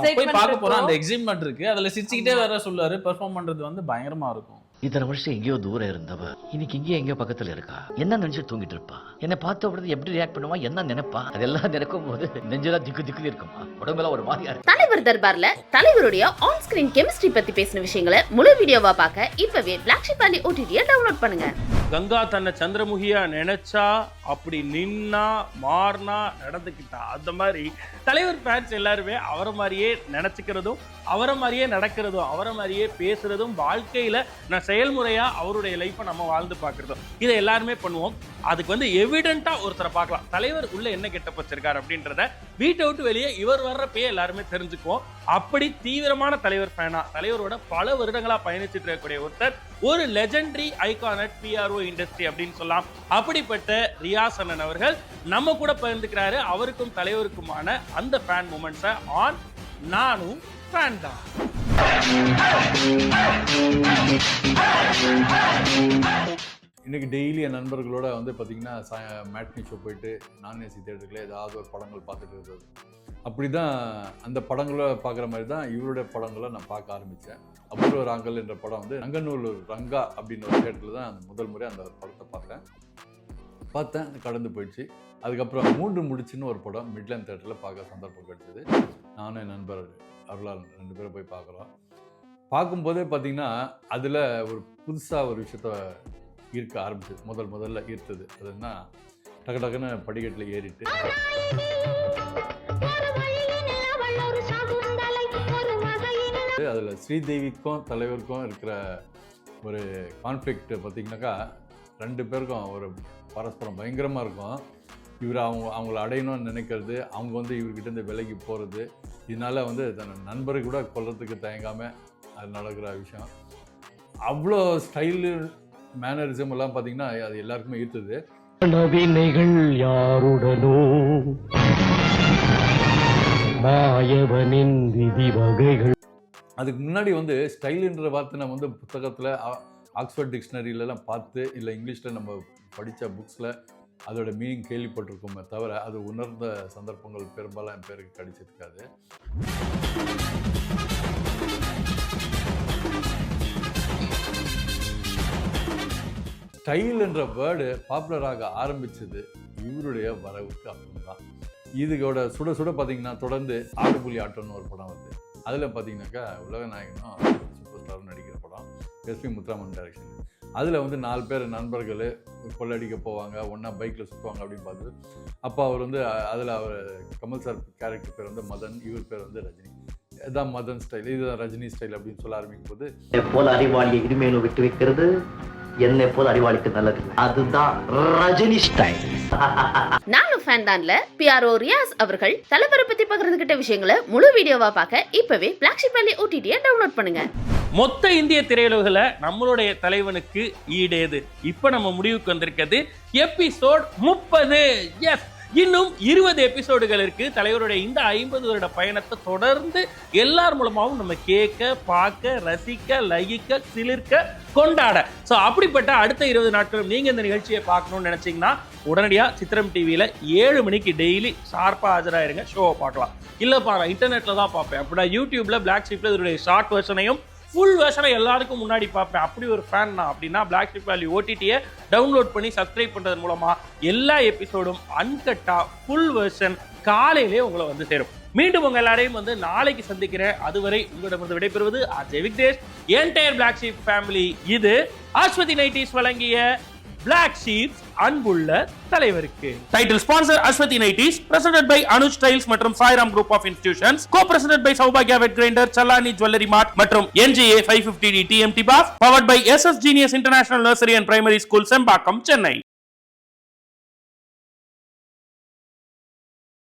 போய் பார்க்க போறோம், அந்த எக்ஸைட்மெண்ட் இருக்கு, அதுல சிரிச்சுக்கிட்டே வேற சொல்லுவாரு. பெர்ஃபார்ம் பண்றது வந்து பயங்கரமா இருக்கும். இத்தனை வருஷம் எங்கேயோ தூரம் இருந்தவ இன்னைக்கு இங்கேயோ எங்கேயோ பக்கத்துல இருக்கா. என்ன நினைச்சு தூங்கிட்டு இருப்பா, என்னை பார்த்த உடனே எப்படி ரியாக்ட் பண்ணுவா, என்ன நினைப்பா, அதெல்லாம் நினைக்கும் போது நெஞ்செல்லாம் திக்கு இருக்குமா, உடம்பெல்லாம் ஒரு மாதிரியா இருக்கு. தலைவர் தர்பார்ல தலைவருடைய ஆன் ஸ்கிரீன் கெமிஸ்ட்ரி பத்தி பேசின விஷயங்களை முழு வீடியோவா பார்க்க இப்பவே பிளாக் ஷிப் வேலி OTT டவுன்லோட் பண்ணுங்க. கங்கா தன்னை சந்திரமுகியா நினைச்சா அப்படி நின்னா மாறினா நடந்துக்கிட்டா, அந்த மாதிரி தலைவர் ஃபேன்ஸ் எல்லாருமே அவரை மாதிரியே நினைச்சுக்கிறதும் அவரை மாதிரியே நடக்கிறதும் அவரை மாதிரியே பேசுறதும் வாழ்க்கையில நான் செயல்முறையா அவருடைய லைஃப்பை நம்ம வாழ்ந்து பார்க்கறதும் இதை எல்லாருமே பண்ணுவோம். அதுக்கு வந்து எவிடென்ட்டா ஒருத்தரை பார்க்கலாம், தலைவர் உள்ள என்ன கெட்டப் வச்சிருக்காரு அப்படின்றத வீட்டை விட்டு வெளியே இவர் வர்றப்பயே எல்லாருமே தெரிஞ்சுக்குவோம். அப்படி தீவிரமான தலைவர் ஃபேனா, தலைவரோட பல வருடங்களா பயணிச்சுட்டு இருக்கக்கூடிய ஒருத்தர், ஒரு legendary icon at PRO industry அப்படின்னு சொல்லலாம். அப்படிப்பட்ட ரியாஸ் அண்ணன் அவர்கள் நம்ம கூட பகிர்ந்துக்கிறாரு அவருக்கும் தலைவருக்குமான அந்த ஃபேன் மூமெண்ட்ஸை ஆன் நானும் ஃபேன் தான். இன்றைக்கி டெய்லி என் நண்பர்களோட வந்து பார்த்திங்கன்னா மேட்னி ஷோ போயிட்டு நான்ஏசி தேட்டருக்குள்ள ஏதாவது ஒரு படங்கள் பார்த்துட்டு இருக்கிறது. அப்படி தான் அந்த படங்களை பார்க்குற மாதிரி தான் இவருடைய படங்களை நான் பார்க்க ஆரம்பித்தேன். அபூர்வ ராங்கல் என்ற படம் வந்து நங்கநல்லூர் ரங்கா அப்படின்னு ஒரு தேட்டரில் தான் அந்த முதல் முறை அந்த படத்தை பார்த்தேன். கடந்து போயிடுச்சு. அதுக்கப்புறம் 3 முடிச்சுன்னு ஒரு படம் மிட்லேண்ட் தேட்டரில் பார்க்க சந்தர்ப்பம் கிடைச்சிது. நானும் என் நண்பர் அருளால் 2 பேரும் போய் பார்க்குறோம். பார்க்கும்போதே பார்த்திங்கன்னா அதில் ஒரு புதுசாக ஒரு விஷயத்த ஈர்க்க ஆரம்பிச்சது. முதல்ல ஈர்த்தது அதுன்னா டக்கு டக்குன்னு படிக்கட்டில் ஏறிட்டு அதில் ஸ்ரீதேவிக்கும் தலைவருக்கும் இருக்கிற ஒரு கான்ஃப்ளிக்ட் பார்த்திங்கனாக்கா 2 பேருக்கும் ஒரு பரஸ்பரம் பயங்கரமாக இருக்கும். இவர் அவங்கள அடையணும்னு நினைக்கிறது, அவங்க வந்து இவர்கிட்டேருந்து விலகி போகிறது, இதனால் வந்து தன் நண்பரை கூட கொல்றதுக்கு தயங்காமல் அது நடக்கிற விஷயம். அவ்வளோ ஸ்டைலு மேனரிசம் எல்லாம் பார்த்தீங்கன்னா அது எல்லாருக்குமே ஈர்த்தது. நவீனைகள் யாருடனோ மாயவனின் விதி வகைகள். அதுக்கு முன்னாடி வந்து ஸ்டைலுன்ற வார்த்தை நம்ம வந்து புத்தகத்தில் ஆக்ஸ்ஃபோர்ட் டிக்ஷனரியிலலாம் பார்த்து இல்லை இங்கிலீஷில் நம்ம படித்த புக்ஸில் அதோட மீனிங் கேள்விப்பட்டிருக்கோமே தவிர அது உணர்ந்த சந்தர்ப்பங்கள் பெரும்பாலும் என் பேருக்கு கிடைச்சிருக்காது. ஸ்டைல் என்ற வேர்டு பாப்புலராக ஆரம்பித்தது இவருடைய வரவுக்கு அப்புறம் தான். இதுக்கோட சுட சுட பார்த்தீங்கன்னா தொடர்ந்து ஆடுபுலி ஆட்டம்னு ஒரு படம் வருது. அதில் பார்த்தீங்கன்னாக்கா உலகநாயகனும் சூப்பர் ஸ்டாரும் நடிக்கிற படம், SP முத்துராமன் டைரக்ஷன். அதில் வந்து 4 பேர் நண்பர்கள் கொள்ளடிக்க போவாங்க, ஒன்றா பைக்கில் சுற்றுவாங்க அப்படின்னு பார்த்து. அப்போ அவர் வந்து அதில் அவர் கமல் சார் கேரக்டர் பேர் வந்து மதன், இவர் பேர் வந்து ரஜினி. இதுதான் மதன் ஸ்டைல், இதுதான் ரஜினி ஸ்டைல் அப்படின்னு சொல்ல ஆரம்பிக்கும் போது போல அறிவாளியை இனிமேலும் விட்டு வைக்கிறது என்னை போல அறிவாளிக்கு நல்லது, அதுதான் ரஜினி ஸ்டைல். நானும் ஃபேன் தான்ல PRO ரியாஸ் அவர்கள் தலைவரை பத்தி பகிர்ந்துகிட்ட விஷயங்களை முழு வீடியோவா பார்க்க இப்பவே பிளாக்ஷிப் வேலி OTT-யை டவுன்லோட் பண்ணுங்க. மொத்த இந்திய திரையுலகில் நம்மளுடைய தலைவனுக்கு ஈடேது. இப்ப நம்ம முடிவுக்கு வந்திருக்கிறது எபிசோட் 30. எஸ், இன்னும் 20 எபிசோடுகள் இருக்கு. தலைவருடைய இந்த 50 வருட பயணத்தை தொடர்ந்து எல்லார் மூலமாகவும் நம்ம கேட்க, பார்க்க, ரசிக்க, லயிக்க, சிலிர்க்க, கொண்டாட. ஸோ அப்படிப்பட்ட அடுத்த 20 நாட்களும் நீங்க இந்த நிகழ்ச்சியை பார்க்கணும்னு நினைச்சீங்கன்னா உடனடியாக சித்திரம் டிவியில 7 மணிக்கு டெய்லி ஷார்ப்பாக ஆஜராயிருங்க, ஷோவை பார்க்கலாம். இல்லைப்பா நான் இன்டர்நெட்டில் தான் பார்ப்பேன் அப்படின்னா யூடியூப்ல பிளாக் ஷிப்ல இதோடைய ஷார்ட் வெர்ஷனையும் ஃபுல் வெர்ஷனை எல்லாருக்கும் முன்னாடி பார்ப்பேன், அப்படி ஒரு ஃபேன் நான் அப்படின்னா பிளாக்ஷிப் வேலி OTT-யை டவுன்லோட் பண்ணி சப்ஸ்கிரைப் பண்ணுறது மூலமா எல்லா எபிசோடும் அன்கட்டா ஃபுல் வெர்ஷன் காலையிலே உங்களை வந்து சேரும். மீண்டும் உங்க எல்லாரையும் வந்து நாளைக்கு சந்திக்கிறேன். அதுவரை உங்களிடம் விடைபெறுவது RJ Vignesh, entire black sheep family. இது அஸ்வதி நைட்டிஸ் வழங்கிய பிளாக் ஷீப்ஸ் அன்புள்ள தலைவருக்கு. Title sponsor Aswathi nighties, presented by Anuj styles மற்றும் Sairam group of institutions, co presented by சௌபாக்யா wet grinder, Challani jewellery mart மற்றும் NGA 550D TMT bars, powered by SS Genius international nursery and primary school, Sembakkam, Chennai.